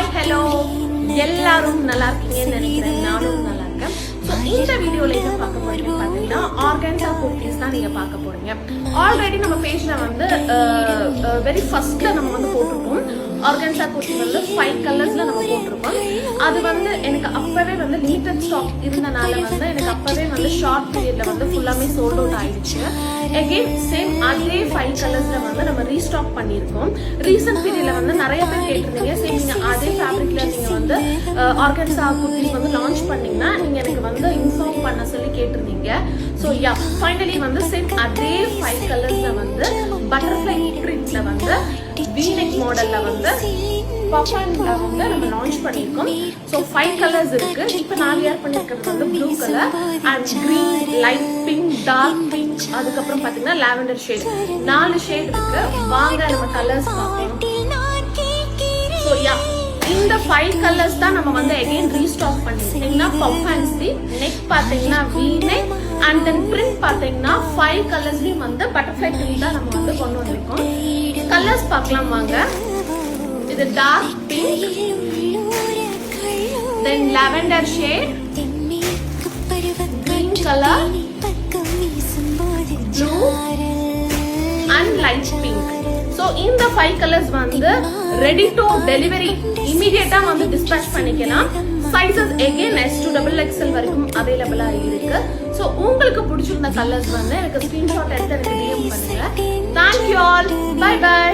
Hi hello எல்லாரும் நல்லா இருக்கீங்கன்னு நினைக்கிறேன். நானும் நல்லா இருக்கேன். ஸோ இந்த வீடியோல என்ன பார்க்க போறீங்க பார்த்தீங்கன்னா ஆர்கான்சா குர்த்திஸ் தான் நீங்க பார்க்க போறீங்க. ஆல்ரெடி நம்ம பேஜ்ல வந்து வெரி ஃபர்ஸ்ட்ல நம்ம வந்து போட்டிருப்போம். ஆர்கான்சா குர்த்தி வந்து 5 கலர்ஸ்ல நம்ம போட்டிருப்போம். அது வந்து எனக்கு அப்பவே வந்து லிமிடெட் ஸ்டாக் இருந்தனால வந்து எனக்கு அப்பவே வந்து ஷார்ட் பீரியட்ல வந்து ஃபுல்லாமே சோல்ட் அவுட் ஆயிடுச்சு. அகைன் சேம் அதே 5 கலர்ஸ்ல வந்து நம்ம ரீஸ்டாக் பண்ணியிருக்கோம். ரீசன்ட் பீரியட்ல வந்து நிறைய பேர் கேட்டிருந்தீங்க, சரி நீங்க அதே ஃபேப்ரிக்ல நீங்க வந்து ஆர்கான்சா குர்த்திஸ் வந்து லான்ச் பண்ணீங்கன்னா நீங்க எனக்கு வந்து இன்ஃபார்ம் பண்ண சொல்லி கேட்டிருந்தீங்க. ஸோ யா ஃபைனலி வந்து சேம் அதே 5 கலர்ஸ்ல வந்து பட்டர்ஃப்ளை பிரிண்ட்ல வந்து V-neck மாடல்ல வந்து பஃபன்ல வந்து நம்ம லான்ச் பண்ணிருக்கோம். ஸோ 5 கலர்ஸ் இருக்கு. இப்போ நான் வியர் பண்ணிருக்கிறது வந்து blue colour and green, light pink, dark pink, அதுக்கப்புறம் பாத்தீங்கன்னா லாவெண்டர் ஷேட். 4 ஷேட் இருக்கு. வாங்க நம்ம கலர்ஸ் பார்க்கலாம். ஸோ யா இந்த 5 கலர்ஸ் தான் நம்ம வந்து அகைன் ரீஸ்டாக் பண்ணிருக்கீங்கன்னா பஃபன்சி நெக் பாத்தீங்கன்னா V-neck அண்ட் தென் பிரிண்ட் பாத்தீங்கன்னா 5 கலர்ஸ்லயும் வந்து பட்டர்ஃப்ளை பிரிண்ட் தான் நம்ம வந்து கொண்டு வந்திருக்கோம். கலர்ஸ் பார்க்கலாம் வாங்க. இது dark pink, then lavender shade, green colour, blue and light pink. So இந்த 5 கலர்ஸ் வந்து ரெடி டு டெலிவரி இமீடியட்டா வந்து டிஸ்பேச் பண்ணிக்கலாம். Sizes again S to XXL வரைக்கும் அவைலபிளா இருக்கு. ஸோ உங்களுக்கு பிடிச்சிருந்த கலர்ஸ் வந்து எனக்கு ஸ்கிரீன்ஷாட் எடுத்து எனக்கு DM பண்ணுங்க. Thank you all. Bye by.